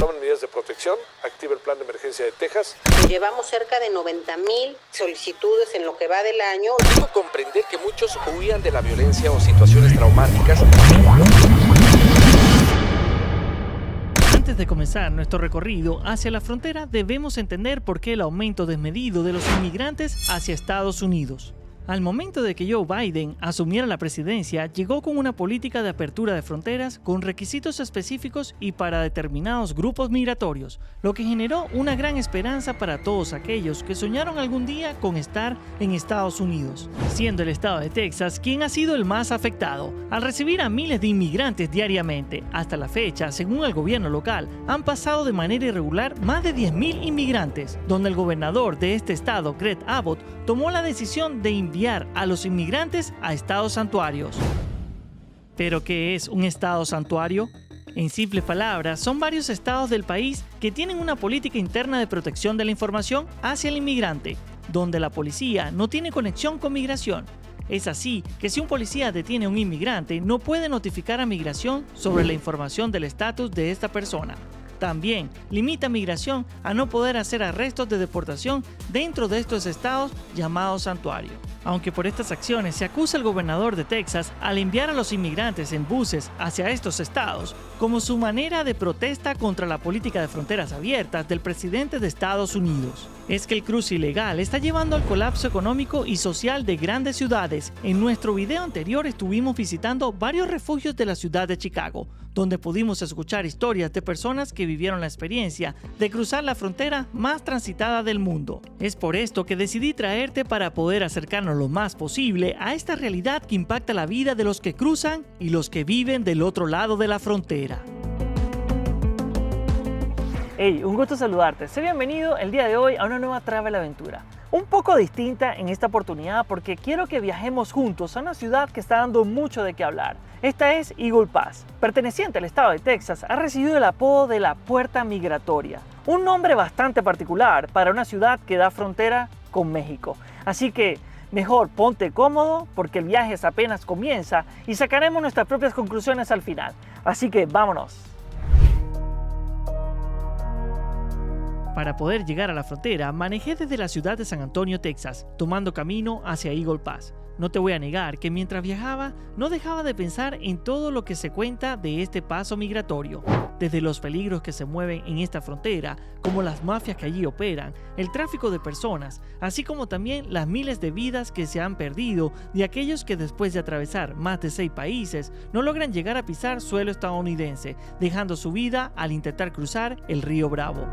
tomen medidas de protección, active el plan de emergencia de Texas. Llevamos cerca de 90,000 solicitudes en lo que va del año. Puedo comprender que muchos huían de la violencia o situaciones traumáticas. Antes de comenzar nuestro recorrido hacia la frontera, debemos entender por qué el aumento desmedido de los inmigrantes hacia Estados Unidos. Al momento de que Joe Biden asumiera la presidencia, llegó con una política de apertura de fronteras con requisitos específicos y para determinados grupos migratorios, lo que generó una gran esperanza para todos aquellos que soñaron algún día con estar en Estados Unidos, siendo el estado de Texas quien ha sido el más afectado, al recibir a miles de inmigrantes diariamente. Hasta la fecha, según el gobierno local, han pasado de manera irregular más de 10,000 inmigrantes, donde el gobernador de este estado, Greg Abbott, tomó la decisión de enviar a los inmigrantes a estados santuarios. ¿Pero qué es un estado santuario? En simples palabras, son varios estados del país que tienen una política interna de protección de la información hacia el inmigrante, donde la policía no tiene conexión con migración. Es así que si un policía detiene a un inmigrante, no puede notificar a migración sobre la información del estatus de esta persona. También limita a migración a no poder hacer arrestos de deportación dentro de estos estados llamados santuario. Aunque por estas acciones se acusa al gobernador de Texas al enviar a los inmigrantes en buses hacia estos estados como su manera de protesta contra la política de fronteras abiertas del presidente de Estados Unidos. Es que el cruce ilegal está llevando al colapso económico y social de grandes ciudades. En nuestro video anterior estuvimos visitando varios refugios de la ciudad de Chicago, donde pudimos escuchar historias de personas que vivieron la experiencia de cruzar la frontera más transitada del mundo. Es por esto que decidí traerte para poder acercarnos lo más posible a esta realidad que impacta la vida de los que cruzan y los que viven del otro lado de la frontera. Hey, un gusto saludarte. Sé bienvenido el día de hoy a una nueva travel aventura. Un poco distinta en esta oportunidad porque quiero que viajemos juntos a una ciudad que está dando mucho de qué hablar. Esta es Eagle Pass. Perteneciente al estado de Texas, ha recibido el apodo de la Puerta Migratoria. Un nombre bastante particular para una ciudad que da frontera con México. Así que mejor ponte cómodo porque el viaje apenas comienza y sacaremos nuestras propias conclusiones al final. Así que vámonos. Para poder llegar a la frontera, manejé desde la ciudad de San Antonio, Texas, tomando camino hacia Eagle Pass. No te voy a negar que mientras viajaba, no dejaba de pensar en todo lo que se cuenta de este paso migratorio. Desde los peligros que se mueven en esta frontera, como las mafias que allí operan, el tráfico de personas, así como también las miles de vidas que se han perdido de aquellos que después de atravesar más de 6 países, no logran llegar a pisar suelo estadounidense, dejando su vida al intentar cruzar el río Bravo.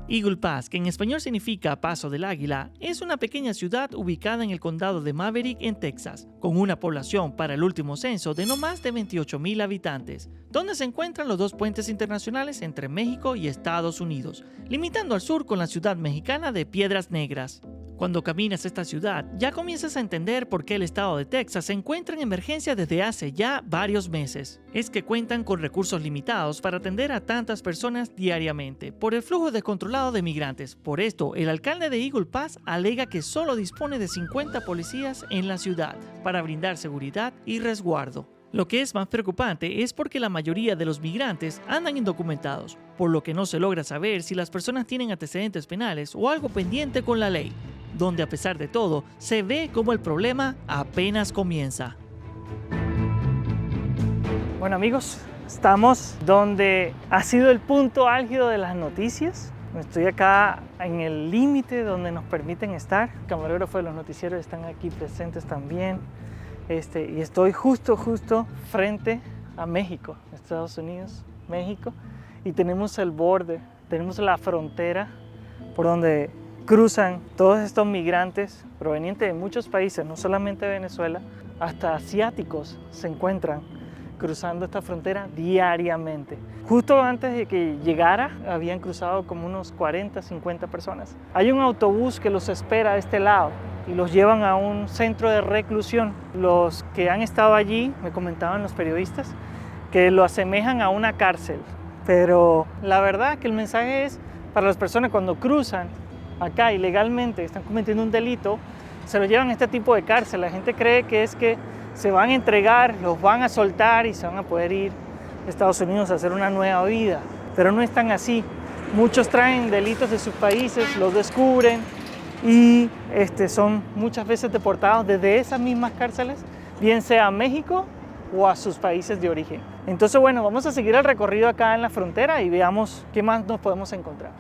Eagle Pass, que en español significa Paso del Águila, es una pequeña ciudad ubicada en el condado de Maverick, en Texas, con una población para el último censo de no más de 28,000 habitantes, donde se encuentran los 2 puentes internacionales entre México y Estados Unidos, limitando al sur con la ciudad mexicana de Piedras Negras. Cuando caminas esta ciudad, ya comienzas a entender por qué el estado de Texas se encuentra en emergencia desde hace ya varios meses. Es que cuentan con recursos limitados para atender a tantas personas diariamente, por el flujo descontrolado de migrantes. Por esto, el alcalde de Eagle Pass alega que solo dispone de 50 policías en la ciudad para brindar seguridad y resguardo. Lo que es más preocupante es porque la mayoría de los migrantes andan indocumentados, por lo que no se logra saber si las personas tienen antecedentes penales o algo pendiente con la ley, donde a pesar de todo, se ve como el problema apenas comienza. Bueno amigos, estamos donde ha sido el punto álgido de las noticias. Estoy acá en el límite donde nos permiten estar. El camarógrafo de los noticieros están aquí presentes también. Y estoy justo frente a México, Estados Unidos, México. Y tenemos el borde, tenemos la frontera por donde cruzan todos estos migrantes provenientes de muchos países, no solamente de Venezuela, hasta asiáticos se encuentran cruzando esta frontera diariamente. Justo antes de que llegara, habían cruzado como unos 40, 50 personas. Hay un autobús que los espera a este lado y los llevan a un centro de reclusión. Los que han estado allí, me comentaban los periodistas, que lo asemejan a una cárcel. Pero la verdad que el mensaje es para las personas cuando cruzan acá ilegalmente, están cometiendo un delito, se los llevan a este tipo de cárcel. La gente cree que es que se van a entregar, los van a soltar y se van a poder ir a Estados Unidos a hacer una nueva vida. Pero no es tan así. Muchos traen delitos de sus países, los descubren y son muchas veces deportados desde esas mismas cárceles, bien sea a México o a sus países de origen. Entonces, bueno, vamos a seguir el recorrido acá en la frontera y veamos qué más nos podemos encontrar.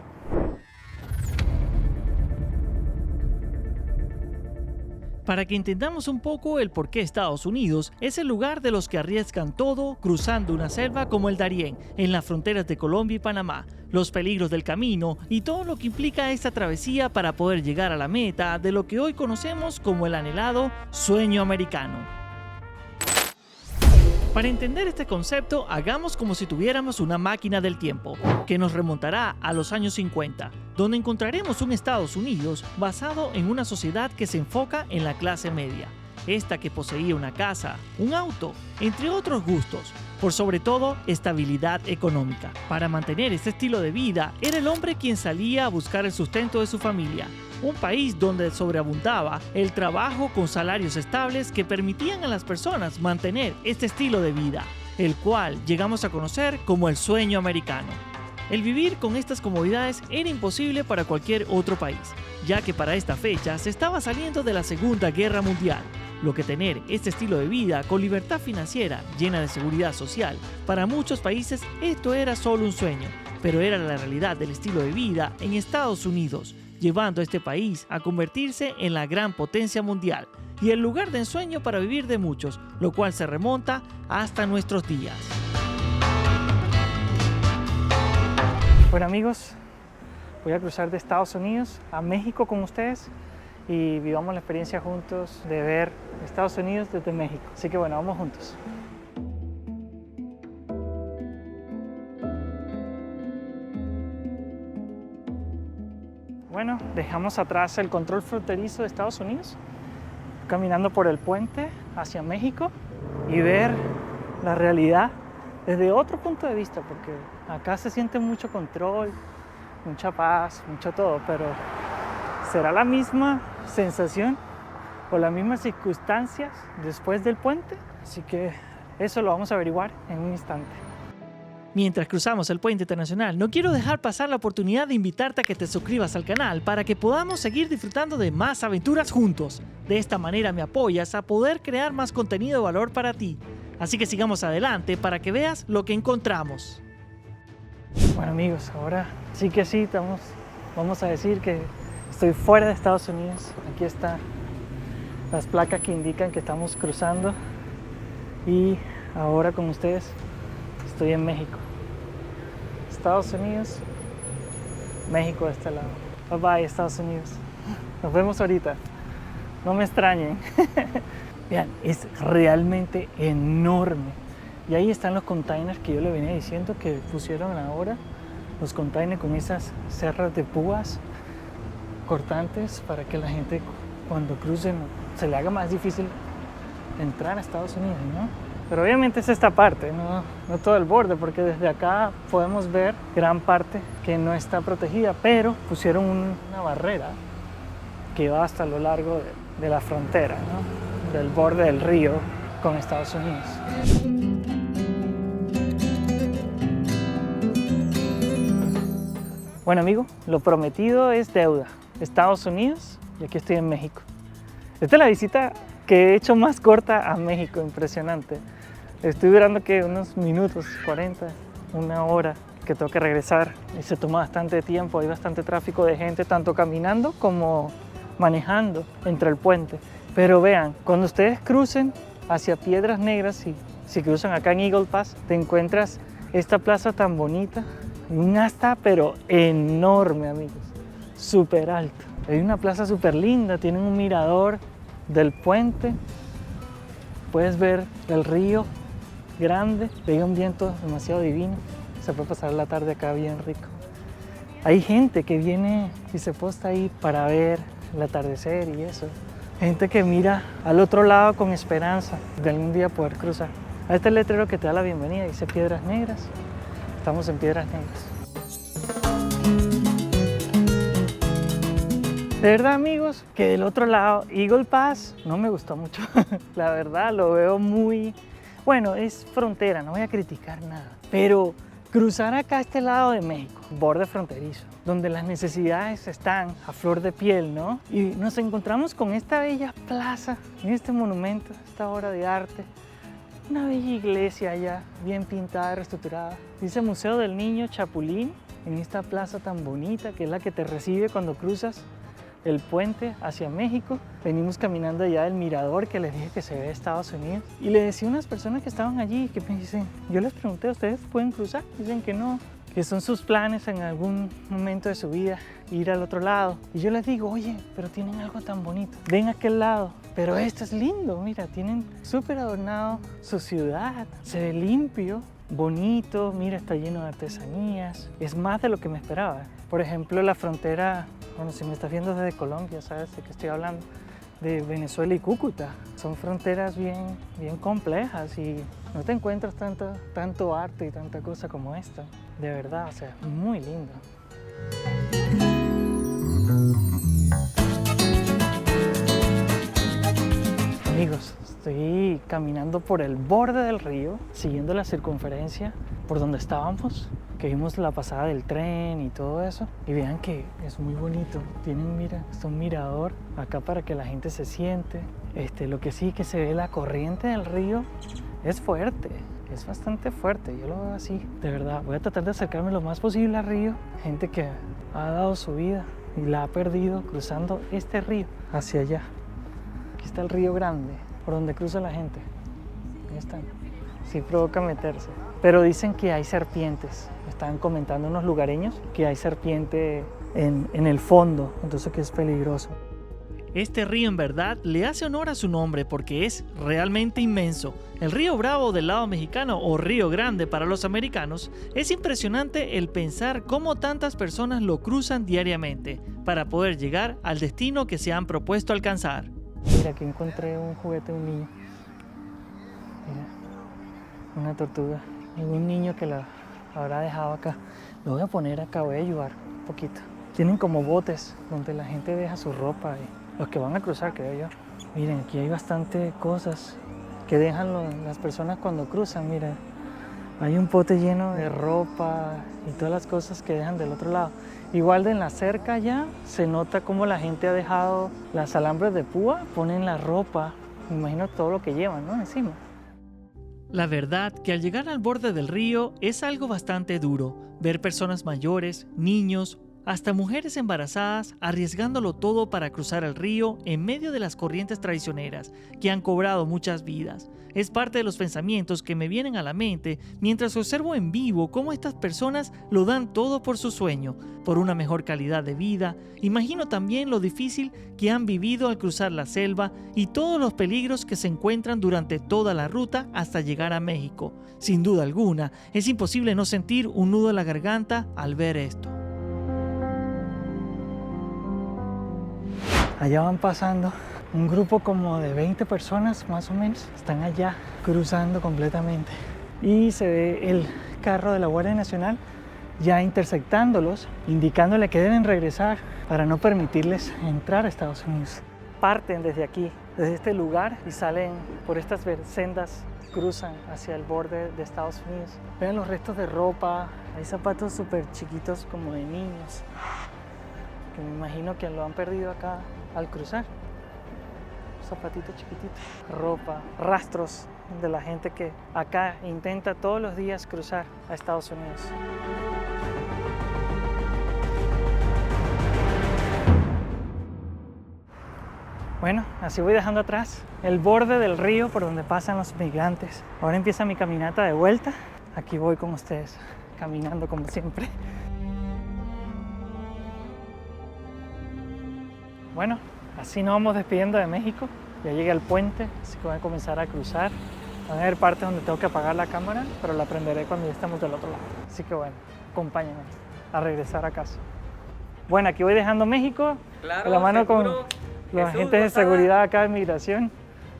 Para que entendamos un poco el por qué Estados Unidos es el lugar de los que arriesgan todo cruzando una selva como el Darién, en las fronteras de Colombia y Panamá, los peligros del camino y todo lo que implica esta travesía para poder llegar a la meta de lo que hoy conocemos como el anhelado sueño americano. Para entender este concepto, hagamos como si tuviéramos una máquina del tiempo, que nos remontará a los años 50, donde encontraremos un Estados Unidos basado en una sociedad que se enfoca en la clase media, esta que poseía una casa, un auto, entre otros gustos, por sobre todo estabilidad económica. Para mantener este estilo de vida, era el hombre quien salía a buscar el sustento de su familia. Un país donde sobreabundaba el trabajo con salarios estables que permitían a las personas mantener este estilo de vida, el cual llegamos a conocer como el sueño americano. El vivir con estas comodidades era imposible para cualquier otro país, ya que para esta fecha se estaba saliendo de la Segunda Guerra Mundial, lo que tener este estilo de vida con libertad financiera llena de seguridad social, para muchos países esto era solo un sueño, pero era la realidad del estilo de vida en Estados Unidos, llevando a este país a convertirse en la gran potencia mundial y el lugar de ensueño para vivir de muchos, lo cual se remonta hasta nuestros días. Bueno amigos, voy a cruzar de Estados Unidos a México con ustedes y vivamos la experiencia juntos de ver Estados Unidos desde México. Así que bueno, vamos juntos. Bueno, dejamos atrás el control fronterizo de Estados Unidos, caminando por el puente hacia México y ver la realidad desde otro punto de vista, porque acá se siente mucho control, mucha paz, mucho todo, pero ¿será la misma sensación o las mismas circunstancias después del puente? Así que eso lo vamos a averiguar en un instante. Mientras cruzamos el puente internacional, no quiero dejar pasar la oportunidad de invitarte a que te suscribas al canal para que podamos seguir disfrutando de más aventuras juntos. De esta manera me apoyas a poder crear más contenido de valor para ti. Así que sigamos adelante para que veas lo que encontramos. Bueno amigos, ahora sí que sí, vamos a decir que estoy fuera de Estados Unidos. Aquí están las placas que indican que estamos cruzando y ahora con ustedes estoy en México. Estados Unidos, México de este lado. Bye bye Estados Unidos. Nos vemos ahorita. No me extrañen. Vean, es realmente enorme. Y ahí están los containers que yo le venía diciendo que pusieron ahora. Los containers con esas cerras de púas cortantes para que la gente cuando cruce se le haga más difícil entrar a Estados Unidos, ¿no? Pero obviamente es esta parte, no todo el borde, porque desde acá podemos ver gran parte que no está protegida, pero pusieron una barrera que va hasta lo largo de la frontera, ¿no? Del borde del río con Estados Unidos. Bueno amigo, lo prometido es deuda. Estados Unidos y aquí estoy en México. Esta es la visita que he hecho más corta a México, impresionante. Estoy durando que unos minutos, 40, una hora que tengo que regresar y se toma bastante tiempo, hay bastante tráfico de gente, tanto caminando como manejando entre el puente. Pero vean, cuando ustedes crucen hacia Piedras Negras, y si cruzan acá en Eagle Pass, te encuentras esta plaza tan bonita, un asta pero enorme amigos, súper alto. Hay una plaza súper linda, tienen un mirador del puente, puedes ver el río grande, pega un viento demasiado divino, se puede pasar la tarde acá bien rico. Hay gente que viene y se posta ahí para ver el atardecer y eso. Gente que mira al otro lado con esperanza de algún día poder cruzar. A este letrero que te da la bienvenida dice Piedras Negras, estamos en Piedras Negras. De verdad, amigos, que del otro lado, Eagle Pass, no me gustó mucho. La verdad, lo veo muy... Bueno, es frontera, no voy a criticar nada. Pero cruzar acá a este lado de México, borde fronterizo, donde las necesidades están a flor de piel, ¿no? Y nos encontramos con esta bella plaza, este monumento, esta obra de arte. Una bella iglesia allá, bien pintada, reestructurada. Dice Museo del Niño Chapulín, en esta plaza tan bonita, que es la que te recibe cuando cruzas el puente hacia México. Venimos caminando allá del mirador que les dije que se ve de Estados Unidos. Y le decía a unas personas que estaban allí, que me dicen, yo les pregunté, ¿ustedes pueden cruzar? Dicen que no, que son sus planes en algún momento de su vida, ir al otro lado. Y yo les digo, oye, pero tienen algo tan bonito, ven a aquel lado. Pero esto es lindo, mira, tienen súper adornado su ciudad, se ve limpio, bonito, mira, está lleno de artesanías. Es más de lo que me esperaba. Por ejemplo, la frontera, bueno, si me estás viendo desde Colombia, sabes de qué estoy hablando, de Venezuela y Cúcuta. Son fronteras bien complejas y no te encuentras tanto arte y tanta cosa como esta. De verdad, o sea, muy lindo. Amigos, estoy caminando por el borde del río, siguiendo la circunferencia por donde estábamos, que vimos la pasada del tren y todo eso. Y vean que es muy bonito. Tienen, mira, está un mirador acá para que la gente se siente. Lo que sí que se ve la corriente del río es fuerte, es bastante fuerte. Yo lo veo así, de verdad. Voy a tratar de acercarme lo más posible al río. Gente que ha dado su vida y la ha perdido cruzando este río hacia allá. Aquí está el río Grande, por donde cruza la gente. Ahí están. Sí provoca meterse. Pero dicen que hay serpientes. Me estaban comentando unos lugareños que hay serpiente en el fondo, entonces que es peligroso. Este río en verdad le hace honor a su nombre porque es realmente inmenso. El río Bravo del lado mexicano o Río Grande para los americanos, es impresionante el pensar cómo tantas personas lo cruzan diariamente para poder llegar al destino que se han propuesto alcanzar. Mira, aquí encontré un juguete de un niño. Mira, una tortuga. Un niño que la habrá dejado acá. Lo voy a poner acá, voy a ayudar un poquito. Tienen como botes donde la gente deja su ropa y los que van a cruzar, creo yo. Miren, aquí hay bastante cosas que dejan las personas cuando cruzan. Miren, hay un bote lleno de ropa y todas las cosas que dejan del otro lado. Igual de en la cerca ya se nota cómo la gente ha dejado las alambres de púa, ponen la ropa, me imagino todo lo que llevan, ¿no? Encima. La verdad que al llegar al borde del río es algo bastante duro, ver personas mayores, niños, hasta mujeres embarazadas arriesgándolo todo para cruzar el río en medio de las corrientes traicioneras que han cobrado muchas vidas. Es parte de los pensamientos que me vienen a la mente mientras observo en vivo cómo estas personas lo dan todo por su sueño, por una mejor calidad de vida. Imagino también lo difícil que han vivido al cruzar la selva y todos los peligros que se encuentran durante toda la ruta hasta llegar a México. Sin duda alguna, es imposible no sentir un nudo en la garganta al ver esto. Allá van pasando un grupo como de 20 personas más o menos. Están allá cruzando completamente. Y se ve el carro de la Guardia Nacional ya interceptándolos, indicándole que deben regresar para no permitirles entrar a Estados Unidos. Parten desde aquí, desde este lugar y salen por estas sendas, cruzan hacia el borde de Estados Unidos. Vean los restos de ropa, hay zapatos súper chiquitos como de niños, que me imagino que lo han perdido acá al cruzar. Zapatitos chiquititos, ropa, rastros de la gente que acá intenta todos los días cruzar a Estados Unidos. Bueno, así voy dejando atrás el borde del río por donde pasan los migrantes. Ahora empieza mi caminata de vuelta. Aquí voy con ustedes, caminando como siempre. Bueno, así nos vamos despidiendo de México. Ya llegué al puente, así que voy a comenzar a cruzar. Van a haber partes donde tengo que apagar la cámara, pero la prenderé cuando ya estemos del otro lado. Así que bueno, acompáñenme a regresar a casa. Bueno, aquí voy dejando México, Claro, de la mano seguro. con los Jesús, agentes de Rosada. seguridad acá de migración.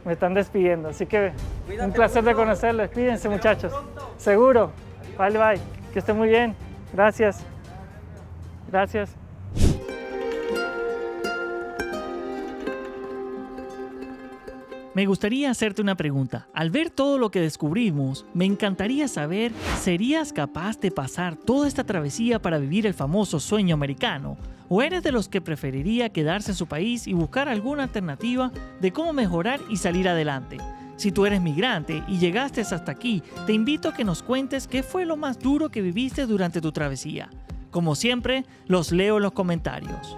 Me están despidiendo, así que Cuídate un placer de mucho. conocerlos. Cuídense, Te muchachos. esperamos pronto. Seguro. Bye, bye. Que estén muy bien. Gracias. Gracias. Me gustaría hacerte una pregunta. Al ver todo lo que descubrimos, me encantaría saber, ¿serías capaz de pasar toda esta travesía para vivir el famoso sueño americano? ¿O eres de los que preferiría quedarse en su país y buscar alguna alternativa de cómo mejorar y salir adelante? Si tú eres migrante y llegaste hasta aquí, te invito a que nos cuentes qué fue lo más duro que viviste durante tu travesía. Como siempre, los leo en los comentarios.